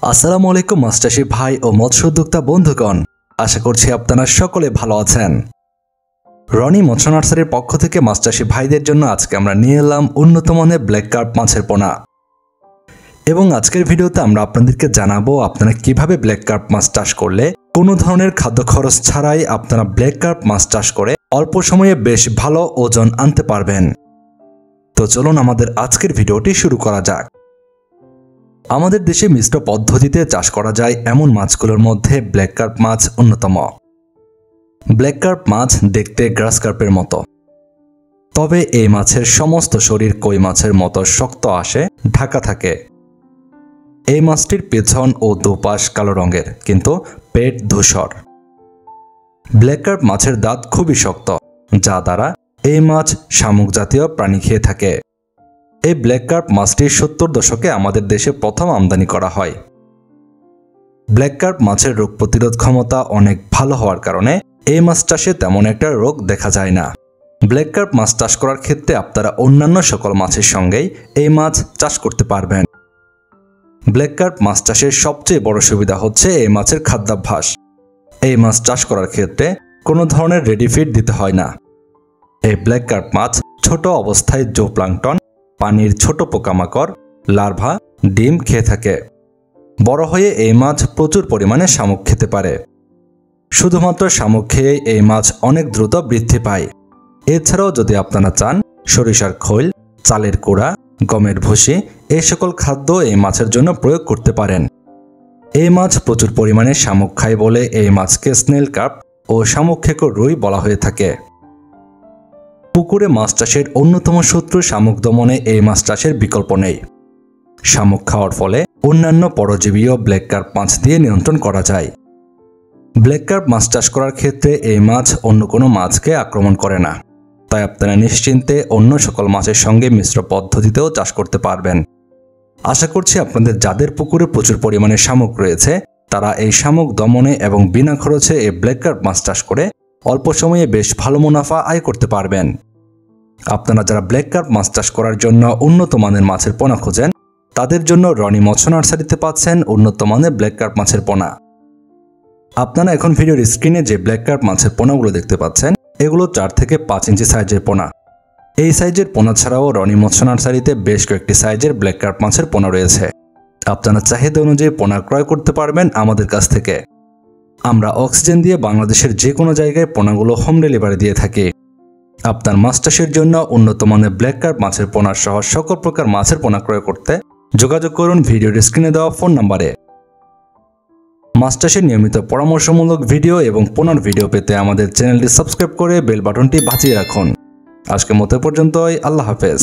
আসসালামু আলাইকুম মাছ চাষী ভাই ও মৎস্য উদ্যোক্তা বন্ধুগণ, আশা করছি আপনারা সকলে ভালো আছেন। রনি মৎস্য নার্সারির পক্ষ থেকে মাছ চাষী ভাইদের জন্য আজকে আমরা নিয়ে এলাম উন্নত মানের ব্ল্যাক কার্প মাছের পোনা। এবং আজকের ভিডিওতে আমরা আপনাদেরকে জানাবো আপনারা কিভাবে ব্ল্যাক কার্প মাছ চাষ করলে কোনো ধরনের খাদ্য খরচ ছাড়াই আপনারা ব্ল্যাক কার্প মাছ চাষ করে অল্প সময়ে বেশ ভালো ওজন আনতে পারবেন। তো চলুন আমাদের আজকের ভিডিওটি শুরু করা যাক। আমাদের দেশে মিশ্র পদ্ধতিতে চাষ করা যায় এমন মাছগুলোর মধ্যে ব্ল্যাক কার্প মাছ অন্যতম। ব্ল্যাক কার্প মাছ দেখতে গ্রাস কার্পের মতো, তবে এই মাছের সমস্ত শরীর কই মাছের মতো শক্ত আসে ঢাকা থাকে। এই মাছটির পেছন ও দুপাশ কালো রঙের, কিন্তু পেট ধূসর। ব্ল্যাক কার্প মাছের দাঁত খুবই শক্ত, যা দ্বারা এই মাছ শামুক জাতীয় প্রাণী খেয়ে থাকে। এই ব্ল্যাক কার্প মাছটি 70 দশকে আমাদের দেশে প্রথম আমদানি করা হয়। ব্ল্যাক কার্প মাছের রোগ প্রতিরোধ ক্ষমতা অনেক ভালো হওয়ার কারণে এই মাছ চাষে তেমন একটা রোগ দেখা যায় না। ব্ল্যাক কার্প মাছ চাষ করার ক্ষেত্রে আপনারা অন্যান্য সকল মাছের সঙ্গেই এই মাছ চাষ করতে পারবেন। ব্ল্যাক কার্প মাছ চাষের সবচেয়ে বড় সুবিধা হচ্ছে এই মাছের খাদ্যাভ্যাস। এই মাছ চাষ করার ক্ষেত্রে কোনো ধরনের রেডি ফিড দিতে হয় না। এই ব্ল্যাক কার্প মাছ ছোট অবস্থায় জুপ্লাঙ্কটন, পানির ছোট পোকামাকড়, লার্ভা, ডিম খেয়ে থাকে। বড় হয়ে এই মাছ প্রচুর পরিমাণে শামুক খেতে পারে। শুধুমাত্র শামুক খেয়ে এই মাছ অনেক দ্রুত বৃদ্ধি পায়। এছাড়াও যদি আপনারা চান, সরিষার খৈল, চালের কুড়া, গমের ভুসি এই সকল খাদ্য এই মাছের জন্য প্রয়োগ করতে পারেন। এই মাছ প্রচুর পরিমাণে শামুক খায় বলে এই মাছকে স্নেল কার্প ও শামুকখেকো রুই বলা হয়ে থাকে। পুকুরে মাছ চাষের অন্যতম শত্রু শামুক দমনে এই মাছ চাষের বিকল্প নেই। শামুক খাওয়ার ফলে অন্যান্য পরজীবীও ব্ল্যাক কার্প মাছ দিয়ে নিয়ন্ত্রণ করা যায়। ব্ল্যাক কার্প মাছ চাষ করার ক্ষেত্রে এই মাছ অন্য কোনো মাছকে আক্রমণ করে না, তাই আপনারা নিশ্চিন্তে অন্য সকল মাছের সঙ্গে মিশ্র পদ্ধতিতেও চাষ করতে পারবেন। আশা করছি আপনাদের যাদের পুকুরে প্রচুর পরিমাণে শামুক রয়েছে, তারা এই শামুক দমনে এবং বিনা খরচে এই ব্ল্যাক কার্প মাছ চাষ করে অল্প সময়ে বেশ ভালো মুনাফা আয় করতে পারবেন। আপনারা যারা ব্ল্যাক কার্প মাছ চাষ করার জন্য উন্নত মানের মাছের পোনা খোঁজেন, তাদের জন্য রনি মৎস্য নার্সারিতে পাচ্ছেন উন্নত মানের ব্ল্যাক কার্প মাছের পোনা। আপনারা এখন ভিডিওর স্ক্রিনে যে ব্ল্যাক কার্প মাছের পোনাগুলো দেখতে পাচ্ছেন, এগুলো 4 থেকে 5 ইঞ্চি সাইজের পোনা। এই সাইজের পোনা ছাড়াও রনি মৎস্য নার্সারিতে বেশ কয়েকটি সাইজের ব্ল্যাক কার্প মাছের পোনা রয়েছে। আপনারা চাহিদা অনুযায়ী পোনা ক্রয় করতে পারবেন আমাদের কাছ থেকে। আমরা অক্সিজেন দিয়ে বাংলাদেশের যে কোনো জায়গায় পোনাগুলো হোম ডেলিভারি দিয়ে থাকি। আপনার মাছ চাষের জন্য উন্নত মানের ব্ল্যাক কার্প মাছের পোনা সহ সকল প্রকার মাছের পোনা ক্রয় করতে যোগাযোগ করুন ভিডিওর স্ক্রিনে দেওয়া ফোন নম্বরে। মাছ চাষের নিয়মিত পরামর্শমূলক ভিডিও এবং পোনার ভিডিও পেতে আমাদের চ্যানেলটি সাবস্ক্রাইব করে বেল বাটনটি বাজিয়ে রাখুন। আজকের মতো পর্যন্তই, আল্লাহ হাফেজ।